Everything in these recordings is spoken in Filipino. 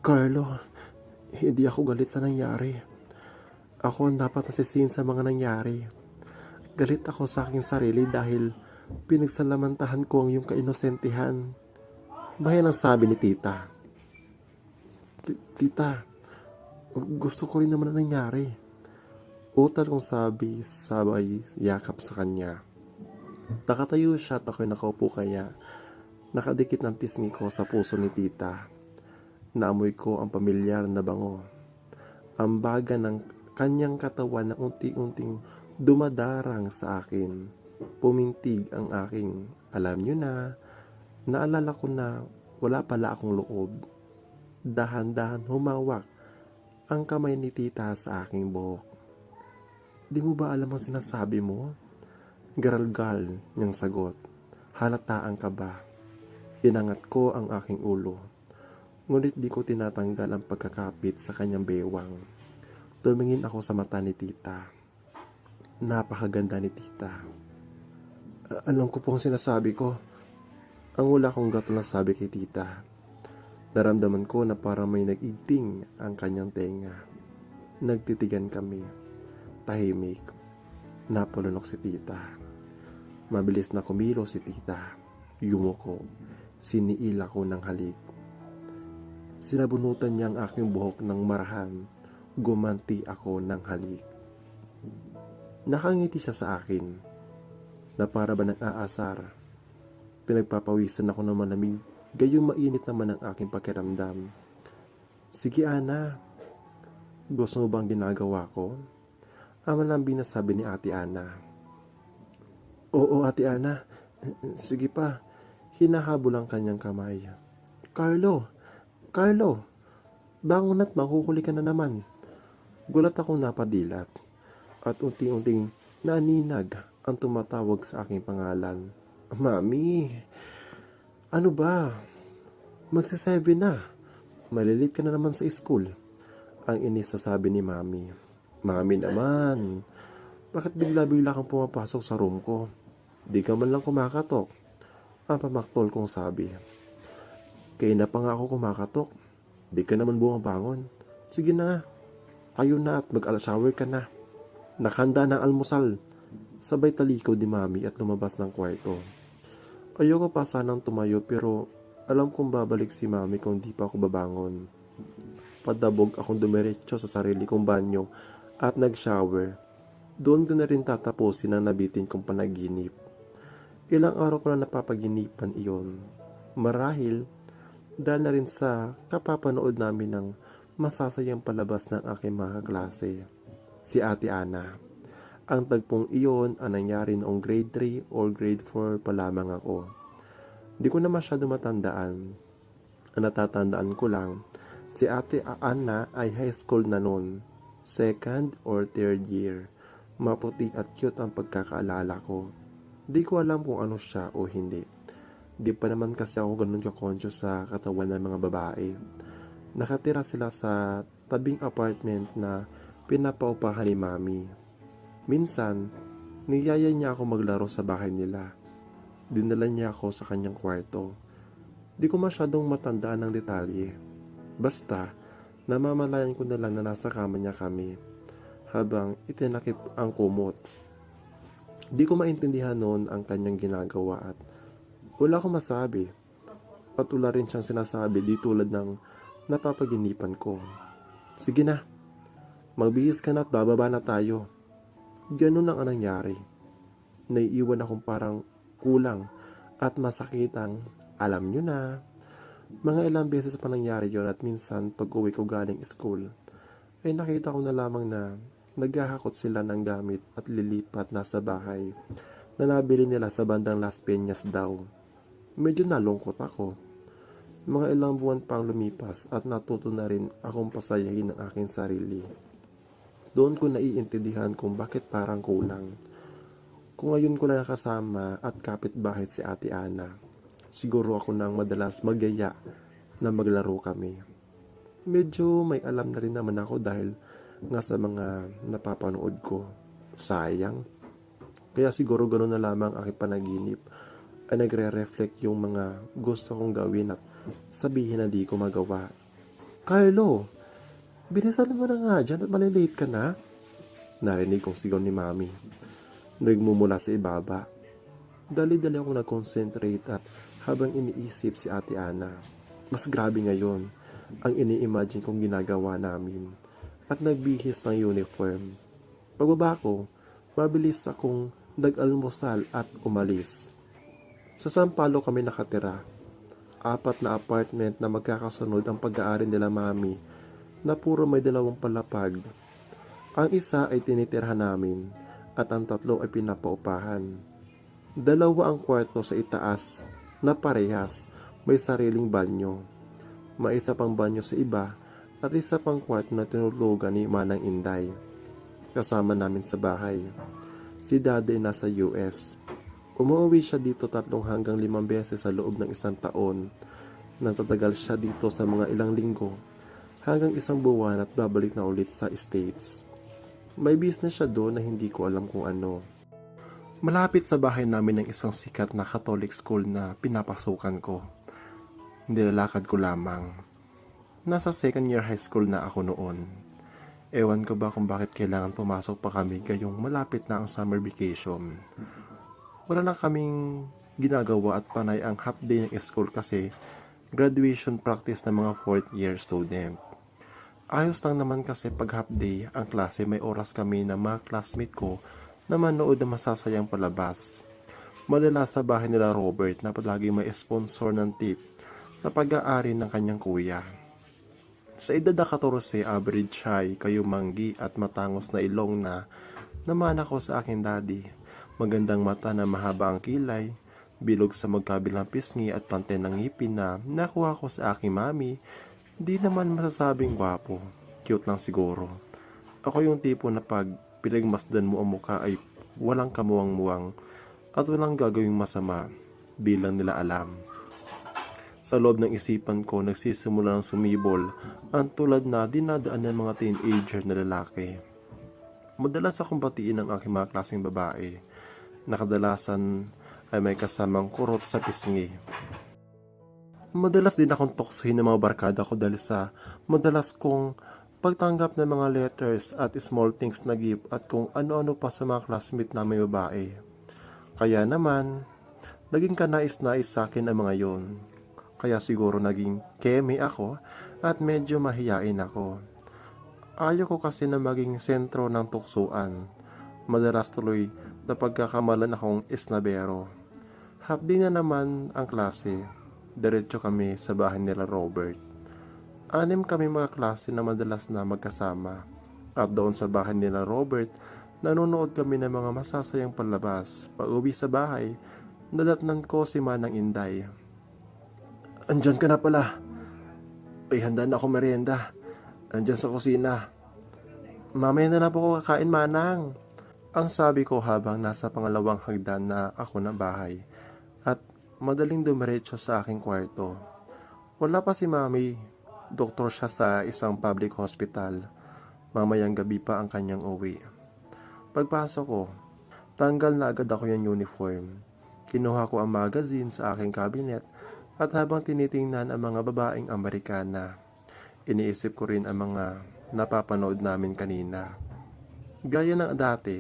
Carlo, hindi ako galit sa nangyari. Ako ang dapat nasisihin sa mga nangyari. Galit ako sa aking sarili dahil pinagsalamantahan ko ang iyong kainosentihan. Bayan ang sabi ni tita. Tita, gusto ko rin naman ang nangyari. Utal kong sabi, sabay yakap sa kanya. Nakatayo siya at ako'y nakaupo kaya nakadikit ng pisngi ko sa puso ni tita. Naamoy ko ang pamilyar na bango. Ang baga ng kanyang katawan na unti-unting dumadarang sa akin. Pumintig ang aking, alam nyo na, naalala ko na wala pala akong loob. Dahan-dahan humawak ang kamay ni tita sa aking buhok. Di mo ba alam ang sinasabi mo? Garalgal niyang sagot. Halataan ka ba? Inangat ko ang aking ulo. Ngunit di ko tinatanggal ang pagkakapit sa kanyang bewang. Tumingin ako sa mata ni tita. Napakaganda ni tita. Alam ko pong sinasabi ko. Ang wala kong gatol na sabi kay tita. Naramdaman ko na parang may nag-igting ang kanyang tenga. Nagtitigan kami. Tahimik. Napulunok si tita. Mabilis na kumilo si tita. Yumuko. Siniila ko ng halik. Sinabunutan niya ang aking buhok ng marahan. Gumanti ako ng halik. Nakangiti siya sa akin. Na para ba ng aasar. Pinagpapawisan ako ng malamig. Gayong mainit naman ang aking pakiramdam. Sige Ana. Gusto mo bang ginagawa ko? Ang malambing na sabi ni Ate Ana. Oo Ate Ana. Sige pa. Hinahabol ang kanyang kamay. Carlo! Carlo! Bangon at makuhuli ka na naman. Gulat akong napadilat. At unti-unting naninag ang tumatawag sa aking pangalan. Mami! Ano ba? Magsa-7 na. Malilit ka na naman sa school. Ang inis na sabi ni Mami. Mami naman. Bakit bigla-bigla kang pumapasok sa room ko? Di ka man lang kumakatok. Ang pamaktol kong sabi. Kaya na pa nga ako kumakatok. Di ka naman bumabangon. Sige na. Tayo na at mag-shower ka na. Nakahanda ng almusal. Sabay talikod ni Mami at lumabas ng kwarto. Ayoko pa sanang tumayo pero alam kong babalik si Mami kung di pa ako babangon. Padabog akong dumiretso sa sarili kong banyo at nag-shower. Doon ko na rin tatapusin ang nabitin kong panaginip. Ilang araw ko na napapaginipan iyon. Marahil, dahil na rin sa kapapanood namin ng masasayang palabas ng aking mga klase. Si Ate Ana. Ang tagpong iyon ang nangyari noong grade 3 or grade 4 pa lamang ako. Di ko na masyado matandaan. Ang natatandaan ko lang, si Ate Ana ay high school na noon. Second or third year. Maputi at cute ang pagkakaalala ko. Di ko alam kung ano siya o hindi. Di pa naman kasi ako ganun ka-conscious sa katawan ng mga babae. Nakatira sila sa tabing apartment na pinapaupahan ni Mami. Minsan, niyaya niya ako maglaro sa bahay nila. Dinala niya ako sa kanyang kwarto. Di ko masyadong matandaan ng detalye. Basta, namamalayan ko na lang na nasa kama niya kami habang itinakip ang kumot. Di ko maintindihan noon ang kanyang ginagawa at wala akong masabi. At wala rin siyang sinasabi di tulad ng napapaginipan ko. Sige na, magbihis ka na at bababa na tayo. Ganun lang ang nangyari. Naiiwan akong parang kulang at masakitang alam nyo na. Mga ilang beses pa nangyari yon at minsan pag uwi ko galing school ay nakita ko na lamang na naghahakot sila ng gamit at lilipat na sa bahay na nabili nila sa bandang Las Peñas daw. Medyo nalungkot ako. Mga ilang buwan pang lumipas at natuto na rin akong pasayahin ang aking sarili. Doon ko naiintindihan kung bakit parang kulang. Kung ngayon ko na nakasama at kapitbahay si Ate Ana, siguro ako nang madalas magyaya na maglaro kami. Medyo may alam na rin naman ako dahil nga sa mga napapanood ko. Sayang. Kaya siguro gano'n na lamang aking panaginip ay nagre-reflect yung mga gusto kong gawin at sabihin na di ko magawa. Carlo, bilisan mo na nga dyan at malilate ka na. Narinig kong sigaw ni Mami. Nagmumula sa ibaba. Dali-dali ako nag-concentrate at habang iniisip si Ate Ana. Mas grabe ngayon ang ini-imagine kong ginagawa namin at nagbihis ng uniform. Pagbaba ko, mabilis akong nag-almusal at umalis. Sa Sampalo kami nakatira. 4 na apartment na magkakasunod ang pag-aari nila Mami na puro may 2 palapag. Ang isa ay tinitirhan namin at ang 3 ay pinapaupahan. 2 ang kwarto sa itaas na parehas may sariling banyo. May isa pang banyo sa iba at isa pang kwarto na tinulugan ni Manang Inday. Kasama namin sa bahay. Si Daddy nasa US. Umuwi siya dito 3 hanggang 5 beses sa loob ng 1 taon. Natatagal siya dito sa mga ilang linggo hanggang 1 buwan at babalik na ulit sa States. May business siya doon na hindi ko alam kung ano. Malapit sa bahay namin ng isang sikat na Catholic school na pinapasukan ko. Nilalakad ko lamang. Nasa 2nd year high school na ako noon. Ewan ko ba kung bakit kailangan pumasok pa kami gayong malapit na ang summer vacation. Wala na kaming ginagawa at panay ang half day ng school kasi graduation practice ng mga 4th year student. Ayos lang naman kasi pag half day ang klase may oras kami na mga classmate ko na manood ng masasayang palabas. Madalas sa bahay nila Robert na palagi may sponsor ng tip na pag-aari ng kanyang kuya. Sa edad na 14, average high, kayumanggi at matangos na ilong na naman ako sa aking daddy. Magandang mata na mahaba ang kilay, bilog sa magkabilang pisngi at pante ng ngipin na nakuha ko sa aking mami. Di naman masasabing gwapo, cute lang siguro. Ako yung tipo na pag pinagmasdan mo ang mukha ay walang kamuwang-muwang at walang gagawing masama bilang nila alam. Sa loob ng isipan ko nagsisimula ng sumibol ang tulad na dinadaan ng mga teenager na lalaki. Madalas akong batiin ng aking mga klaseng babae na kadalasan ay may kasamang kurot sa pisngi. Madalas din akong tuksohin ng mga barkada ko dahil sa madalas kong pagtanggap ng mga letters at small things na gift at kung ano-ano pa sa mga classmate namin babae. Kaya naman, naging kanais-nais sa akin ang mga yon. Kaya siguro naging keme ako at medyo mahiyain ako. Ayaw ko kasi na maging sentro ng tuksuan. Madalas tuloy na pagkakamalan akong isnabero. Half day na naman ang klase. Diretso kami sa bahay nila Robert. 6 kami mga klase na madalas na magkasama. At doon sa bahay nila Robert, nanonood kami ng mga masasayang palabas. Pag uwi sa bahay, nadatnan ko si Manang Inday. Andyan ka na pala. Ay, handa na ako merienda. Andyan sa kusina. Mamaya na po ako kakain, Manang. Ang sabi ko habang nasa pangalawang hagdan na ako ng bahay at madaling dumiretso sa aking kwarto. Wala pa si Mami. Doktor siya sa isang public hospital. Mamayang gabi pa ang kanyang uwi. Pagpasok ko, tanggal na agad ako yung uniform. Kinuha ko ang magazine sa aking cabinet at habang tinitingnan ang mga babaeng Amerikana, iniisip ko rin ang mga napapanood namin kanina. Gaya ng dati,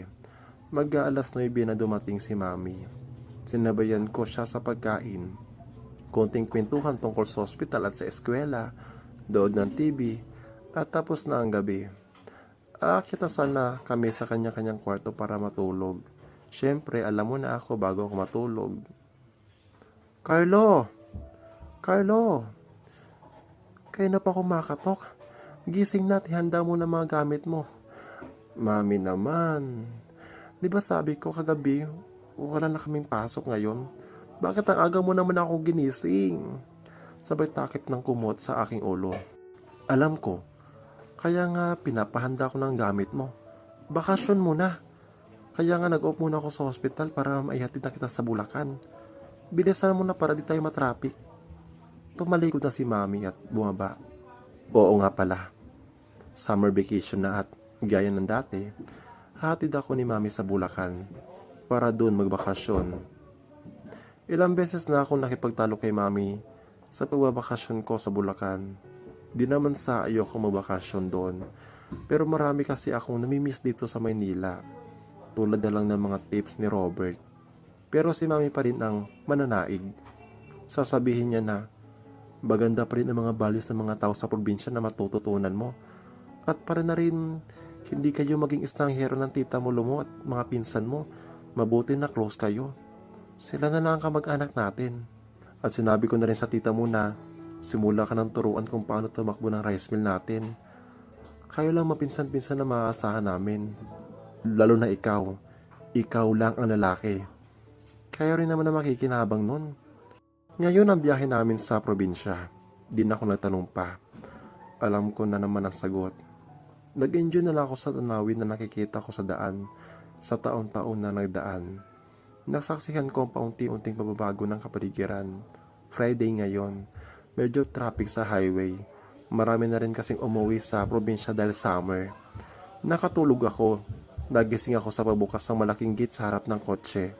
mag-aalas 9 na dumating si Mami. Sinabayan ko siya sa pagkain. Konting kwentuhan tungkol sa ospital at sa eskwela, dood ng TV, at tapos na ang gabi. Aakyat na sana kami sa kanya-kanyang kwarto para matulog. Siyempre, alam mo na ako bago ako matulog. Carlo! Carlo! Kayo na pa kumakatok. Gising na at ihanda mo na mga gamit mo. Mami naman. Di ba sabi ko kagabi, wala na kaming pasok ngayon? Bakit ang aga mo naman ako ginising? Sabay takip ng kumot sa aking ulo. Alam ko, kaya nga pinapahanda ko ng gamit mo. Bakasyon muna. Kaya nga nag-off muna ako sa hospital para maihatid na kita sa Bulacan. Bilisan mo na para di tayo matraffic. Tumalikod na si Mami at bumaba. Oo nga pala. Summer vacation na at gaya ng dati, hatid ako ni Mami sa Bulacan para doon magbakasyon. Ilang beses na ako nakipagtalo kay Mami sa pagbabakasyon ko sa Bulacan. Di naman sa ayoko mabakasyon doon. Pero marami kasi akong namimiss dito sa Maynila. Tulad na lang ng mga tips ni Robert. Pero si Mami pa rin ang mananaig. Sasabihin niya na maganda pa rin ang mga values ng mga tao sa probinsya na matututunan mo. At para na rin hindi kayo maging estanghero ng tita mo lumo at mga pinsan mo. Mabuti na close kayo. Sila na lang ang kamag-anak natin. At sinabi ko na rin sa tita mo na simula ka ng turuan kung paano tumakbo ng rice mill natin. Kayo lang mapinsan-pinsan na maaasahan namin. Lalo na ikaw. Ikaw lang ang lalaki. Kayo rin naman na makikinabang nun. Ngayon ang biyahe namin sa probinsya. Di na ako nagtanong pa. Alam ko na naman ang sagot. Nag-enjoy na lang ako sa tanawin na nakikita ko sa daan. Sa taon-taon na nagdaan. Nasaksihan ko ang paunti-unting pagbabago ng kapaligiran. Friday ngayon. Medyo traffic sa highway. Marami na rin kasing umuwi sa probinsya dahil summer. Nakatulog ako. Nagising ako sa pabukas ng malaking gate sa harap ng kotse.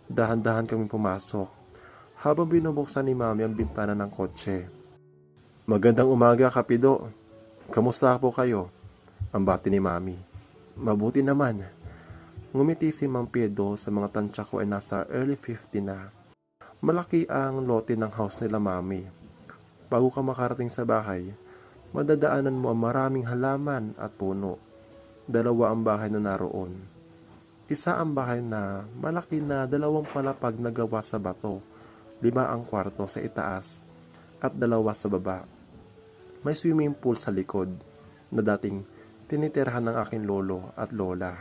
Dahan-dahan kami pumasok. Habang binubuksan ni Mami ang bintana ng kotse. Magandang umaga, Kapido. Kamusta po kayo? Ang bati ni Mami. Mabuti naman. Ngumiti si Mang Pedro sa mga tansya ko ay nasa early 50 na. Malaki ang lote ng house nila Mami. Bago ka makarating sa bahay, madadaanan mo ang maraming halaman at puno. Dalawa ang bahay na naroon. Isa ang bahay na malaki na 2 palapag na gawa sa bato. 5 ang kwarto sa itaas at 2 sa baba. May swimming pool sa likod na dating tinitirhan ng aking lolo at lola.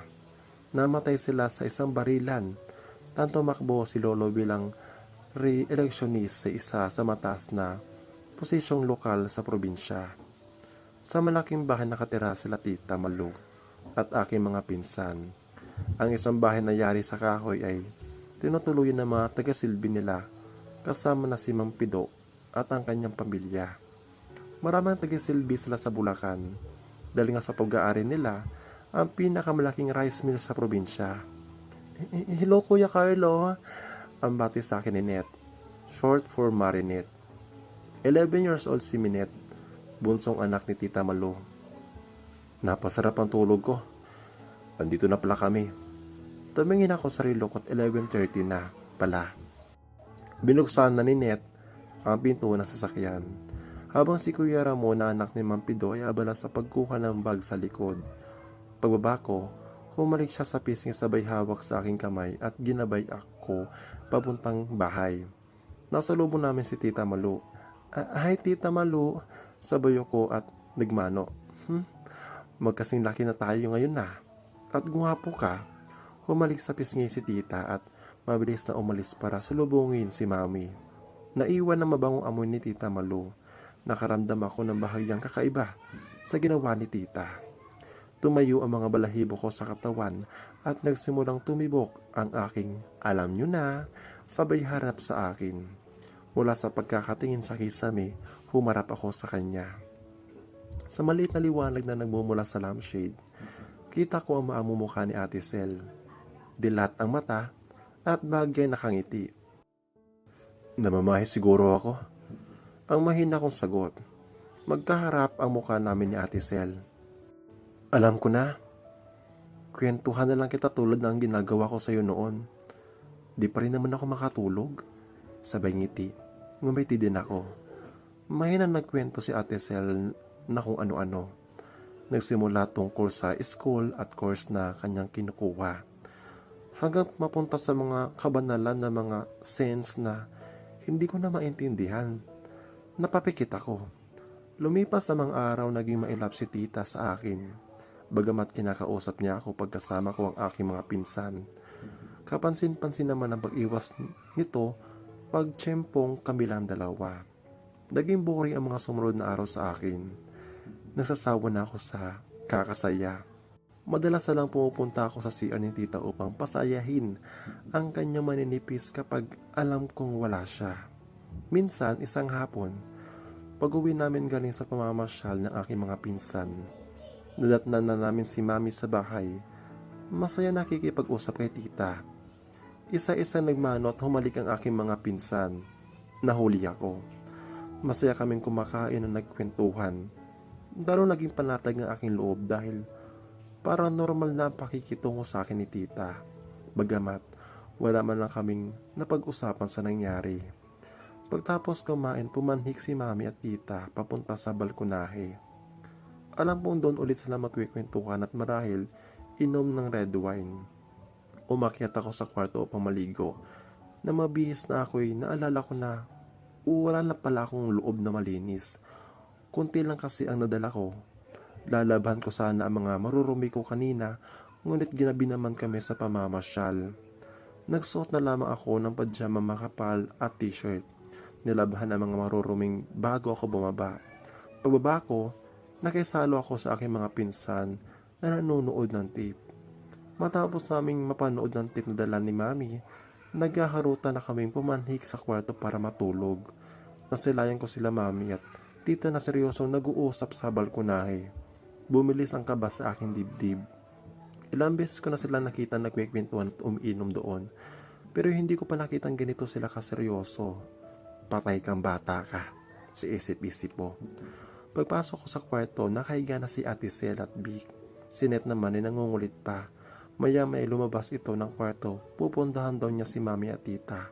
Namatay sila sa isang barilan. Tanto makbo si lolo bilang re-electionist sa isa sa mataas na posisyong lokal sa probinsya. Sa malaking bahay nakatira sila Tita Malu at aking mga pinsan. Ang isang bahay na yari sa kahoy ay tinutuluyan ng mga taga-silbi nila kasama na si Mang Pido at ang kanyang pamilya. Maraming taga-silbi sila sa Bulacan dahil nga sa pag-aari nila ang pinakamalaking rice mill sa probinsya. Hello Kuya Carlo, ang bati sa akin ni Net, short for Marinette. 11 years old si Minette, bunsong anak ni Tita Malu. Napasarap ang tulog ko. Andito na pala kami. Tumingin ako sa relo at 11:30 na pala. Binuksan na ni Net ang pinto ng sasakyan. Habang si Kuya Ramon na anak ni Mang Pido ay abala sa pagkuha ng bag sa likod. Pagbaba ko, humalik siya sa pisngi sabay hawak sa aking kamay at ginabay ako papuntang bahay. Nasalubong namin si Tita Malu. Hi Tita Malu, sabay ko at nagmano. Magkasing laki na tayo ngayon na. At gwapo ka. Humalik sa pisngi si Tita at mabilis na umalis para salubungin si Mami. Naiwan na mabangong amoy ni Tita Malu. Nakaramdam ako ng bahagyang kakaiba sa ginawa ni Tita. Tumayo ang mga balahibo ko sa katawan at nagsimulang tumibok ang aking alam nyo na sabay harap sa akin. Mula sa pagkakatingin sa kisame, humarap ako sa kanya. Sa maliit na liwanag na nagmumula sa lampshade, kita ko ang maamumukha ni Ate Sel. Dilat ang mata at bagay nakangiti. Namamahi siguro ako. Ang mahina kong sagot. Magkaharap ang mukha namin ni Ate Sel. Alam ko na. Kwentuhan na lang kita tulad ng ginagawa ko sa iyo noon. Di pa rin naman ako makatulog. Sabay ngiti. Ngumiti din ako. Mahina nagkwento si Ate Sel na kung ano-ano. Nagsimula tungkol sa school at course na kanyang kinukuha. Hanggang mapunta sa mga kabanalan na mga sense na hindi ko na maintindihan. Napapikit ako. Lumipas sa mga araw naging mailap si Tita sa akin. Bagamat kinakausap niya ako pagkasama ko ang aking mga pinsan. Kapansin-pansin naman ang pag-iwas nito pagtsempong kami lang dalawa. Naging boring ang mga sumunod na araw sa akin. Nasasawa na ako sa kakasaya. Madalas na lang pumupunta ako sa CR ni Tita upang pasayahin ang kanyang maninipis kapag alam kong wala siya. Minsan, isang hapon, pag-uwi namin galing sa pamamasyal ng aking mga pinsan, nadatnan na namin si Mami sa bahay. Masaya nakikipag-usap kay Tita. Isa-isa nagmano at humalik ang aking mga pinsan. Nahuli ako. Masaya kaming kumakain at nagkwentuhan. Lalo naging panatag ang aking loob dahil parang normal na ang pakikitungo sa akin ni tita. Bagamat wala man lang kaming napag-usapan sa nangyari. Pagtapos kumain, pumanhik si mami at tita papunta sa balkonahe. Alam kong doon ulit sila magkikwentuhan at marahil inom ng red wine. Umakyat ako sa kwarto upang maligo. Na mabihis na ako'y naalala ko na wala na pala akong loob na malinis. Kunti lang kasi ang nadala ko. Lalaban ko sana ang mga marurumi ko kanina, ngunit ginabi naman kami sa pamamasyal. Nagsuot na lamang ako ng pajama makapal at t-shirt. Nilabhan ang mga maruruming bago ako bumaba. Pagbaba ko, nakisalo ako sa aking mga pinsan na nanonood ng tape. Matapos naming mapanood ng tape na dala ni mami, naghaharutan na kaming pumanhik sa kwarto para matulog. Nasilayan ko sila mami at tita na seryosong nag-uusap sa balkonahe. Bumilis ang kaba sa aking dibdib. Ilang beses ko na sila nakita nagkwekwentuhan at umiinom doon, pero hindi ko pa nakitang ganito sila kaseryoso. Patay kang bata ka, si isip-isip mo. Pagpasok ko sa kwarto, nakahiga na si Ate Sel at Vic. Si Net naman ay nangungulit pa. Maya-maya lumabas ito ng kwarto, pupuntahan daw niya si mami at tita.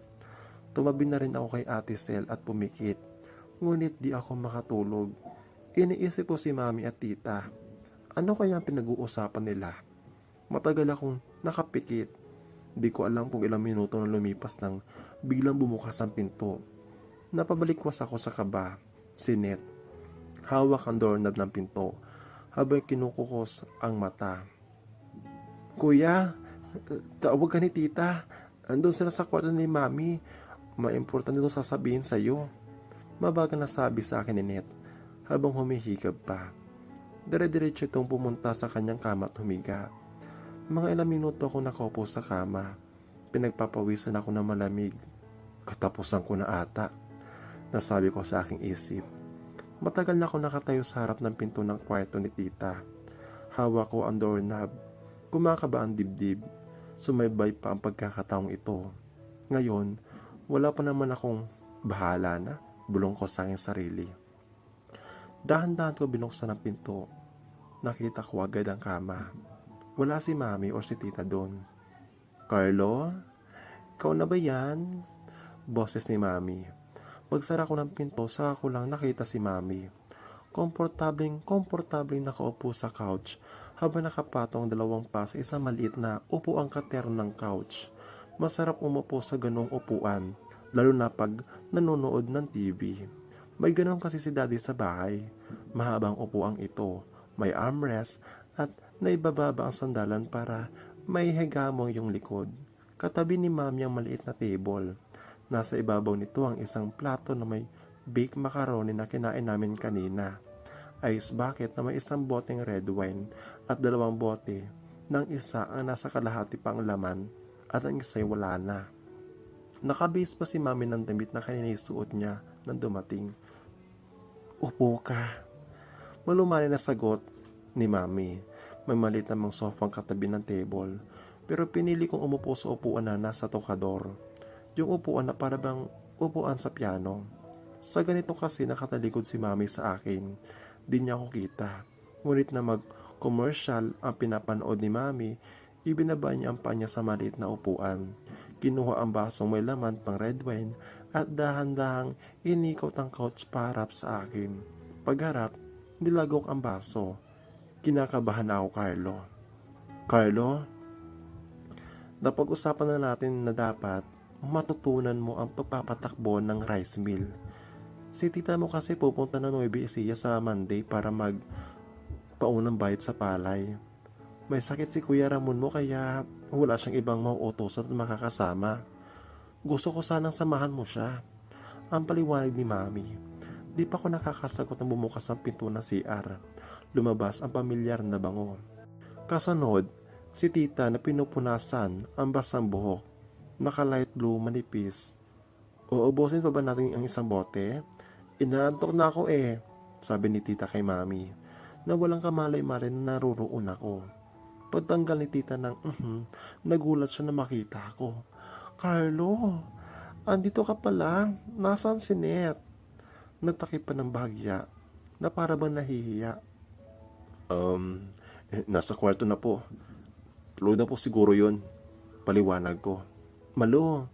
Tumabi na rin ako kay Ate Sel at pumikit. Ngunit di ako makatulog. Iniisip ko si mami at tita. Ano kaya ang pinag-uusapan nila? Matagal akong nakapikit. Di ko alam kung ilang minuto na lumipas nang biglang bumukas ang pinto. Napabalikwas ako sa kaba. Si Net. Hawak ang doorknob ng pinto habang kinukukos ang mata. Kuya, tawag ka ni tita. Andun sila sa kwarto ni mami. Maimportan nito sasabihin sa'yo. Mabagal na sabi sa akin ni Net habang humihigab pa. Dire-diretso itong pumunta sa kanyang kama at humiga. Mga ilang minuto ako nakaupo sa kama. Pinagpapawisan ako ng malamig. Katapusan ko na ata. Nasabi ko sa aking isip. Matagal na ako nakatayo sa harap ng pinto ng kwarto ni tita. Hawak ko ang doorknob. Kumakaba ang dibdib. Sumaybay pa ang pagkakataong ito. Ngayon, wala pa naman akong bahala na. Bulong ko sa aking sarili. Dahan-dahan ko binuksan ang pinto. Nakita ko agad ang kama. Wala si mami o si tita doon. Carlo? Ikaw na ba yan? Boses ni mami. Pagsara ko ng pinto, saka ko lang nakita si mami. Komportableng nakaupo sa couch habang nakapatong dalawang pa sa isang maliit na upuang katero ng couch. Masarap umupo sa ganong upuan, lalo na pag nanonood ng TV. May ganon kasi si daddy sa bahay. Mahabang upuang ito, may armrest at naibababa ang sandalan para may higamong yung likod. Katabi ni mami ang maliit na table. Nasa ibabaw nito ang isang plato na may baked macaroni na kinain namin kanina. Ice bucket na may isang boteng red wine at 2 bote ng isa ang nasa kalahati pang laman at ang isa'y wala na. Nakabihis pa si mami ng damit na kanina isuot niya nang dumating. Upo ka. Malumani na sagot ni mami. May maliit namang sofang katabi ng table, pero pinili kong umupo sa upuan na nasa tokador. Yung upuan na para bang upuan sa piano. Sa ganito kasi nakatalikod si mami sa akin. Di niya ako kita. Ngunit na mag-commercial ang pinapanood ni mami, ibinaba niya ang panya sa maliit na upuan. Kinuha ang basong may laman pang red wine at dahan-dahang inikot ang couch para sa akin. Pagharap, nilagok ang baso. Kinakabahan ako, Carlo. Carlo, napag-usapan na natin na dapat matutunan mo ang pagpapatakbo ng rice mill. Si tita mo kasi pupunta na Nueva Ecija sa Monday para magpaunang bayad sa palay. May sakit si Kuya Ramon mo kaya wala siyang ibang mauutosan at makakasama. Gusto ko sanang samahan mo siya. Ang paliwanag ni mami. Di pa ko nakakasagot ng bumukas ang pinto ng CR. Lumabas ang pamilyar na bango. Kasunod, si tita na pinupunasan ang basang buhok. Naka-light blue manipis. Uubusin pa ba natin ang isang bote? Inaantok na ako sabi ni tita kay mami, na walang kamalay-malay na naruroon ako. Pagtanggal ni tita ng nagulat siya na makita ako. Carlo, andito ka pala. Nasaan si Net? Natakip pa ng bahagya na para bang nahihiya. Nasa kwarto na po. Tulog na po siguro yun. Paliwanag ko. Malo,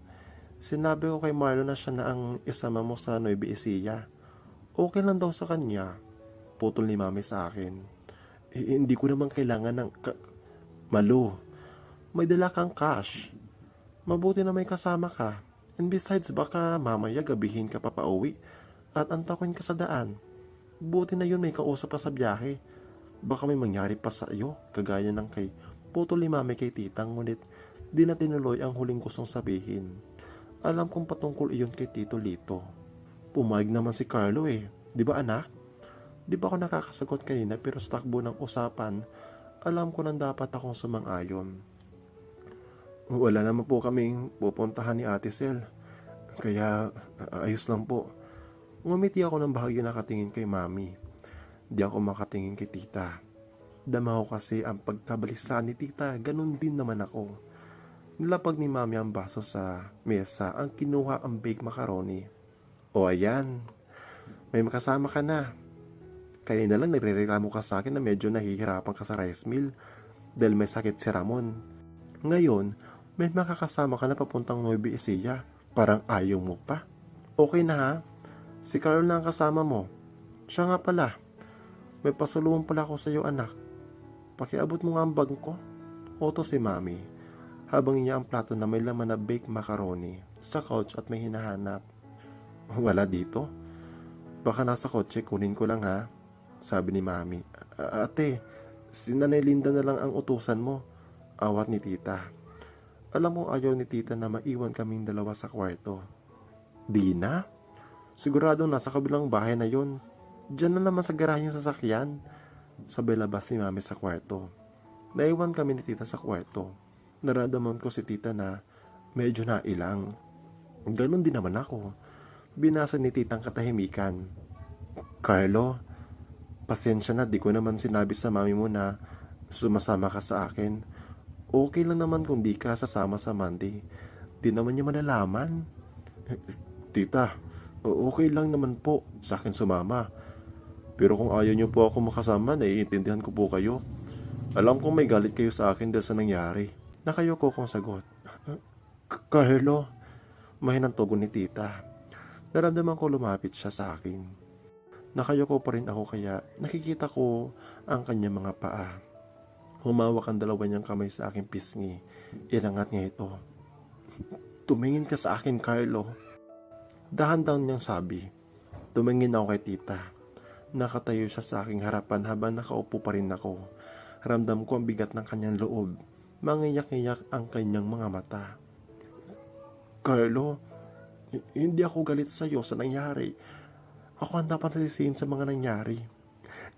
sinabi ko kay Marlon na siya na ang isama mo sa Nueva Ecija. Okay lang daw sa kanya. Putol ni mami sa akin. Hindi ko naman kailangan ng... Malo, may dala kang cash. Mabuti na may kasama ka. And besides, baka mamaya gabihin ka pa pauwi at antakin ka sa daan. Buti na yun may kausap pa sa biyahe. Baka may mangyari pa sa iyo, kagaya ng kay putol ni mami kay tita, ngunit di na tinuloy ang huling gustong sabihin. Alam kong patungkol iyon kay Tito Lito. Pumayag naman si Carlo Di ba anak? Di ba ako nakakasagot kanina pero sa takbo ng usapan, alam ko nang dapat akong sumang-ayon. Wala naman po kaming pupuntahan ni Ate Sel. Kaya ayos lang po. Ngumiti ako ng bahagyo nakatingin kay mami. Di ako makatingin kay tita. Dama ko kasi ang pagkabalisa ni tita, ganun din naman ako. Nilapag ni mami ang baso sa mesa, ang kinuha ang baked macaroni. O ayan, may makasama ka na. Kaya na lang nagre-reklamo ka sa akin na medyo nahihirapan ka sa rice mill dahil may sakit si Ramon. Ngayon, may makakasama ka na papuntang Nueva Ecija. Parang ayaw mo pa. Okay na ha? Si Carl na ang kasama mo. Siya nga pala. May pasalubong pala ako sa iyo anak. Pakiabot mo nga ang bag ko. Oto si mami. Habang niya ang plato na may laman na baked macaroni sa couch at may hinahanap. Wala dito. Baka nasa kotse, kunin ko lang ha. Sabi ni mami. Ate, si Nanay Linda na lang ang utusan mo. Awat ni tita. Alam mo ayaw ni tita na maiwan kaming dalawa sa kwarto. Di na? Sigurado nasa kabilang bahay na yon. Diyan na naman sa garahe yung sasakyan. Sabay labas ni mami sa kwarto. Naiwan kami ni tita sa kwarto. Naramdaman ko si tita na medyo nailang. Ganon din naman ako. Binasa ni titang katahimikan. Carlo, pasensya na, di ko naman sinabi sa mami mo na sumasama ka sa akin. Okay lang naman kung di ka sasama sa Monday. Di naman niya malalaman. Tita, okay lang naman po sa akin sumama. Pero kung ayaw niyo po ako makasama, naiintindihan ko po kayo. Alam kong may galit kayo sa akin dahil sa nangyari. Nakayoko kong sagot. Carlo, mahinang tugon ni tita. Naramdaman ko lumapit siya sa akin. Nakayoko pa rin ako kaya nakikita ko ang kanyang mga paa. Humawak ang dalawa niyang kamay sa aking pisngi. Inangat niya ito. Tumingin ka sa akin, Carlo. Dahan-dahan niyang sabi. Tumingin ako kay tita. Nakatayo siya sa aking harapan habang nakaupo pa rin ako. Ramdam ko ang bigat ng kanyang loob. Mangiyak-iyak ang kanyang mga mata. Carlo, hindi ako galit sa iyo sa nangyari. Ako ang dapat nasisihin sa mga nangyari.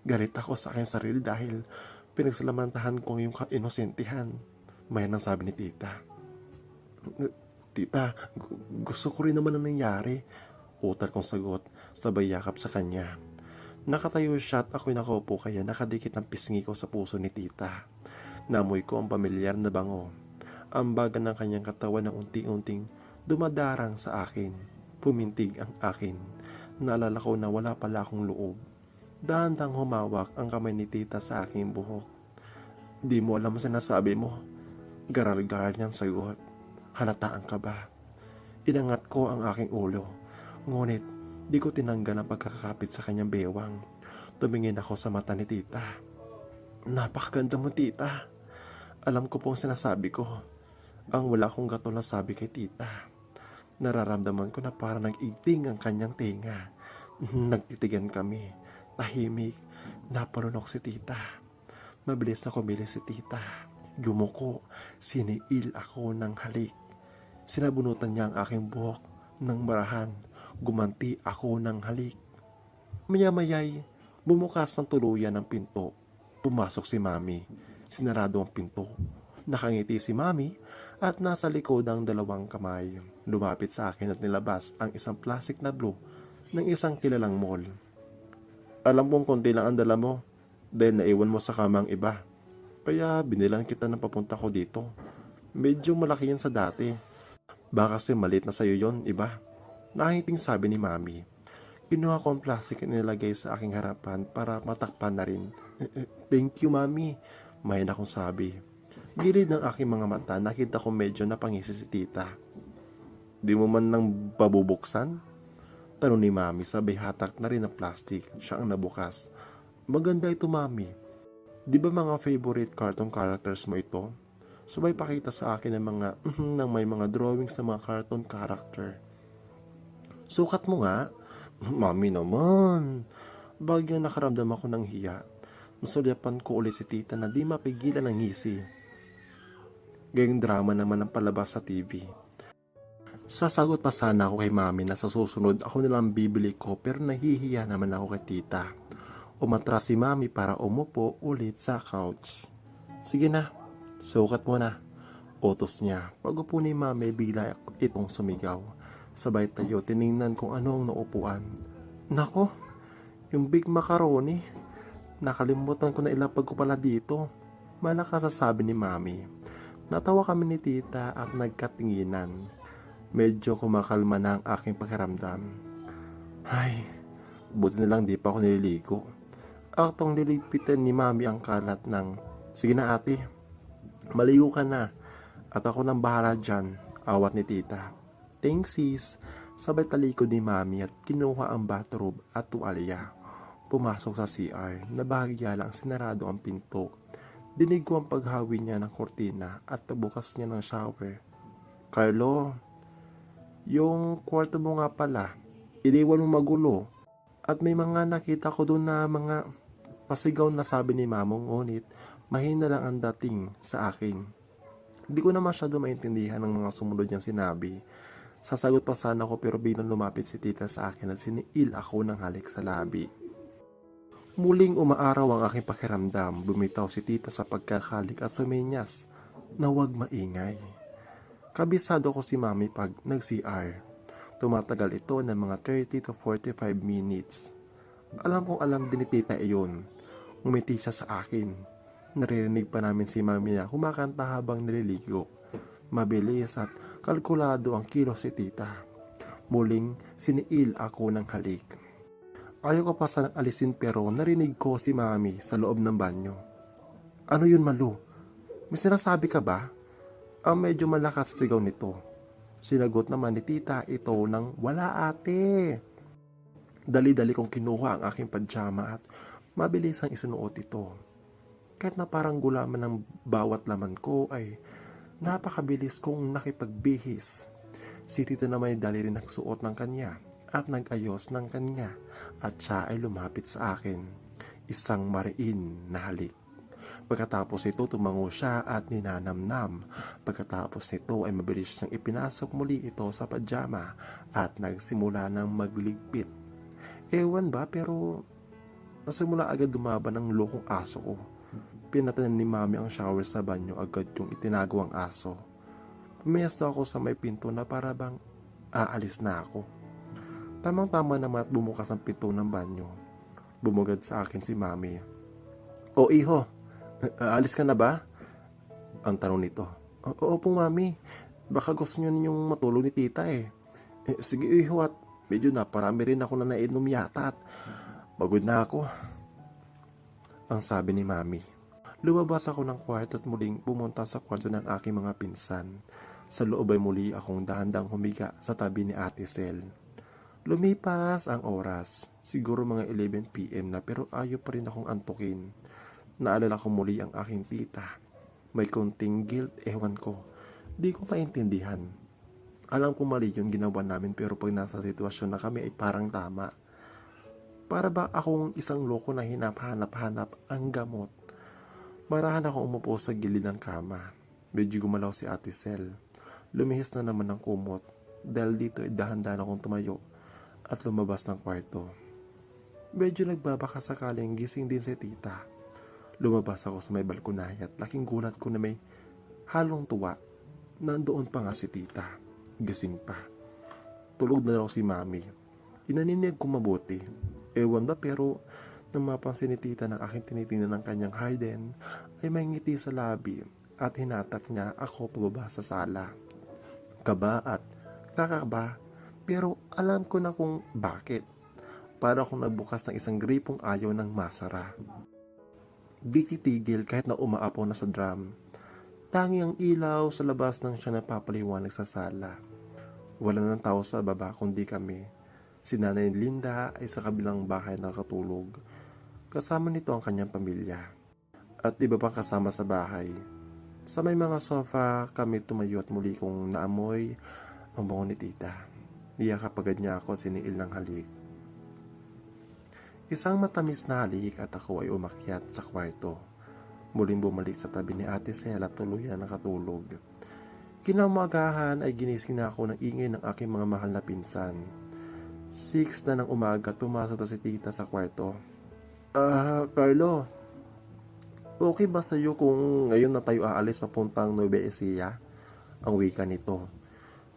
Galit ako sa aking sarili dahil pinagsalamantahan ko yung inosentihan. May nang sabi ni tita. Tita, gusto ko rin naman ang nangyari. Utal kong sagot, sabay yakap sa kanya. Nakatayo siya at ako'y nakaupo kaya nakadikit ang pisngi ko sa puso ni tita. Namoy ko ang pamilyar na bango. Ang baga ng kanyang katawan na unti-unting dumadarang sa akin. Pumintig ang akin. Naalala ko na wala pala akong loob. Dahan-dahang humawak ang kamay ni tita sa aking buhok. Di mo alam ang sinasabi mo. Garal-garal niyang sagot. Halata ang kaba. Inangat ko ang aking ulo. Ngunit di ko tinanggal ang pagkakapit sa kanyang bewang. Tumingin ako sa mata ni tita. Napakaganda mo tita. Alam ko pong sinasabi ko. Ang wala kong gatol na sabi kay tita. Nararamdaman ko na parang nag-igting ang kanyang tenga. Nagtitigan kami. Tahimik, napalunok si tita. Mabilis na kumilos si tita. Yumuko, siniil ako ng halik. Sinabunutan niya ang aking buhok ng marahan. Gumanti ako ng halik. Maya-mayay, bumukas ng tuluyan ang pinto. Pumasok si mami. Sinarado ang pinto. Nakangiti si mami at nasa likod ang dalawang kamay. Lumapit sa akin at nilabas ang isang plastic na blue ng isang kilalang mall. Alam kong konti lang ang dala mo dahil naiwan mo sa kama ang iba. Kaya binilan kita ng papunta ko dito. Medyo malaki yan sa dati. Baka kasi maliit na sa'yo yon, iba. Nakangiting sabi ni mami. Kinuha ko ang plastic na nilagay sa aking harapan para matakpan na rin. Thank you, Mami. May akong sabi. Gilid ng aking mga mata, nakita ko medyo napangisi si tita. Di mo man nang babubuksan? Tanong ni Mami, sabay hatak na rin ang plastic. Siya ang nabukas. Maganda ito, Mami. Di ba mga favorite cartoon characters mo ito? Sabay pakita sa akin ng mga ng may mga drawings ng mga cartoon character. Sukat mo nga. Mami naman. Bagyang nakaramdam ako ng hiya. Nasulyapan ko ulit si tita na di mapigilan ng ngisi. Gayong drama naman ang palabas sa TV. Sasagot pa sana ako kay Mami na sa susunod ako nilang bibili ko, pero nahihiya naman ako kay tita. Umatras si Mami para umupo ulit sa couch. Sige na, sukat mo na. Utos niya. Pag-upo ni Mami, bigla itong sumigaw. Sabay tayo, tiningnan kung ano ang naupuan. Nako, yung big macaroni. Nakalimutan ko na ilapag ko pala dito. Malakas sabi ni Mami. Natawa kami ni tita at nagkatinginan. Medyo kumakalma na ang aking pakiramdam. Ay, buti na lang di pa ako nililigo. Aktong nilipitan ni Mami ang kalat ng, sige na ate, maligo ka na. At ako nang bahala dyan, awat ni tita. Thanks sis. Sabay talikod ni Mami at kinuha ang bathrobe at tuwalya. Pumasok sa CR, na bahagya lang sinarado ang pinto. Dinig ko ang paghawi niya ng kortina at pabukas niya ng shower. Carlo, yung kwarto mo nga pala, iniwan mo magulo. At may mga nakita ko doon na mga pasigaw na sabi ni Mamong, ngunit mahina lang ang dating sa akin. Hindi ko na masyado maintindihan ng mga sumunod niyang sinabi. Sasagot pa sana ako pero biglang lumapit si tita sa akin at siniil ako ng halik sa labi. Muling umaaraw ang aking pakiramdam. Bumitaw si tita sa pagkakalik at sumenyas na huwag maingay. Kabisado ko si Mami pag nag-CR. Tumatagal ito ng mga 30 to 45 minutes. Alam kong alam din ni tita iyon. Ngumiti siya sa akin. Naririnig pa namin si Mami na kumakanta habang nililigo. Mabilis at kalkulado ang kilos si tita. Muling siniil ako ng halik. Ayaw ko pa sanang alisin pero narinig ko si Mami sa loob ng banyo. Ano yun, Malu? May sinasabi ka ba? Ang medyo malakas sigaw nito. Sinagot naman ni tita ito ng wala ate. Dali-dali kong kinuha ang aking pajama at mabilis ang isunuot ito. Kahit na parang gulaman ng bawat laman ko ay napakabilis kong nakipagbihis. Si tita naman ay dali rin nagsuot ng kanya at nag-ayos ng kanya at siya ay lumapit sa akin. Isang mariin na halik. Pagkatapos ito tumango siya at ninanamnam. Pagkatapos nito ay mabilis niyang ipinasok muli ito sa pajama at nagsimula ng magligpit. Ewan ba pero nasimula agad lumaban ang lokong aso ko. Pinatanan ni Mami ang shower sa banyo, agad yung itinago ang aso. Pumesto ako sa may pinto na para bang aalis na ako. Tamang-tama naman at bumukas ang pinto ng banyo. Bumugad sa akin si Mami. O iho, aalis ka na ba? Ang tanong nito. Opo Mami, baka gusto nyo ninyong matulog ni tita eh. Sige iho at medyo naparami rin ako na nainom yata at pagod na ako. Ang sabi ni Mami. Lumabas ako ng kwarto at muling pumunta sa kwarto ng aking mga pinsan. Sa loob ay muli akong dahandang humiga sa tabi ni Ate Sel. Lumipas ang oras, siguro mga 11 PM na pero ayaw pa rin akong antukin. Naalala ko muli ang aking tita. May konting guilt, ewan ko. Di ko maintindihan. Alam ko mali yung ginawa namin pero pag nasa sitwasyon na kami ay parang tama. Para ba akong isang loko na hinap-hanap-hanap ang gamot? Marahan ako umupo sa gilid ng kama. Medyo gumalaw si Ate Sel. Lumihis na naman ang kumot. Dahil dito ay dahan-dahan akong tumayo at lumabas ng kwarto. Medyo nagbabaka sakaling gising din si tita. Lumabas ako sa may balkonaya at laking gulat ko na may halong tuwa. Nandoon pa nga si tita. Gising pa. Tulog na raw si Mami. Inaninig ko mabuti. Ewan ba pero nang mapansin ni tita ng aking tinitingnan ng kanyang harden, ay may ngiti sa labi at hinatak niya ako pababa sa sala. Kaba at kakaba, pero alam ko na kung bakit. para akong nagbukas ng isang gripong ayaw ng masara. Di titigil kahit na umaapaw na sa drum. Tangi ang ilaw sa labas ng siya napapaliwanag sa sala. Wala nang tao sa baba kundi kami. Si Nanay Linda ay sa kabilang bahay nakatulog. Kasama nito ang kanyang pamilya. At iba pang kasama sa bahay. Sa may mga sofa, kami tumayo at muli kong naamoy ang bango ni tita. Niyakap agad niya ako at siniil ng halik. Isang matamis na halik at ako ay umakyat sa kwarto. Muling bumalik sa tabi ni Ate Sel at tuluyan nakatulog. Kinaumagahan ay ginising na ako ng ingay ng aking mga mahal na pinsan. 6 na ng umaga at pumasok to si tita sa kwarto. Carlo, okay ba sa'yo kung ngayon na tayo aalis papuntang Nueva Ecija? Ang wika nito.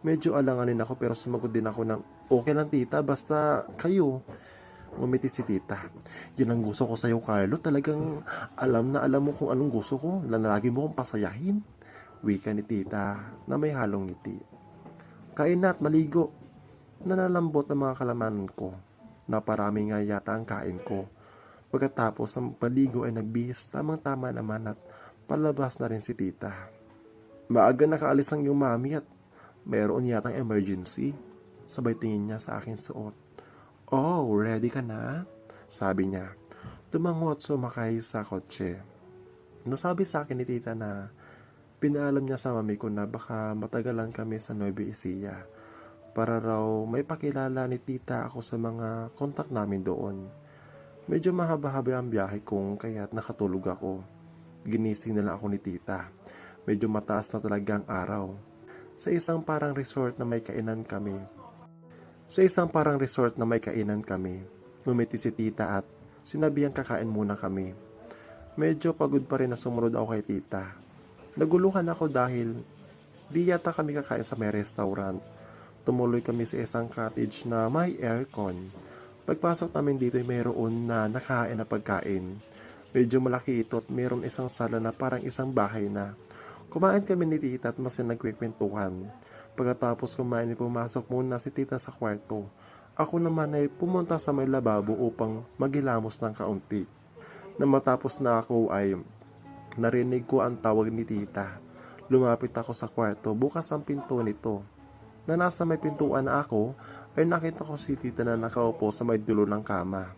Medyo alanganin ako pero sumagot din ako ng okay lang tita, basta kayo. Ngumiti si tita. Yun ang gusto ko sa'yo, Carlo. Talagang alam na alam mo kung anong gusto ko. Lagi mo kong pasayahin. Wika ni tita na may halong ngiti. Kain na at maligo. Nanalambot ang mga kalamanan ko. Naparami nga yata ang kain ko. Pagkatapos ng paligo ay nagbihis tamang-tama naman at palabas na rin si tita. Maaga nakaalis ang iyong mami at mayroon yatang emergency. Sabay tingin niya sa aking suot. Oh, ready ka na? Sabi niya. Tumangot sumakay sa kotse. Nasabi sa akin ni tita na pinaalam niya sa mami ko na baka matagalan kami sa Nueva Ecija. Para raw may pakilala ni tita ako sa mga kontak namin doon. Medyo mahaba-haba ang biyahe kong kaya't nakatulog ako. Ginising na lang ako ni tita. Medyo mataas na talaga ang araw. Sa isang parang resort na may kainan kami. Ngumiti si tita at sinabihang kakain muna kami. Medyo pagod pa rin na sumunod ako kay tita. Naguluhan ako dahil di yata kami kakain sa may restaurant. Tumuloy kami sa isang cottage na may aircon. Pagpasok namin dito ay mayroon na nakain na pagkain. Medyo malaki ito at mayroon isang sala na parang isang bahay na. Kumain kami ni tita at mas nagkwekwentuhan. Pagkatapos kumain ay pumasok muna si tita sa kwarto. Ako naman ay pumunta sa may lababo upang maghilamos ng kaunti. Nang matapos na ako ay narinig ko ang tawag ni tita. Lumapit ako sa kwarto, bukas ang pinto nito. Na nasa may pintuan na ako, ay nakita ko si tita na nakaupo sa may dulo ng kama.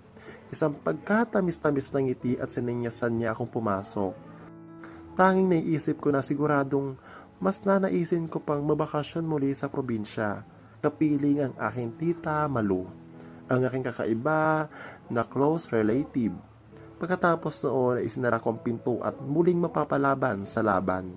Isang pagkatamis-tamis ng ngiti at sininyasan niya akong pumasok. Tanging naiisip ko na siguradong mas nanaisin ko pang mabakasyon muli sa probinsya, kapiling ang aking tita Malu, ang aking kakaiba na close relative. Pagkatapos noon ay isinara ko ang pinto at muling mapapalaban sa laban.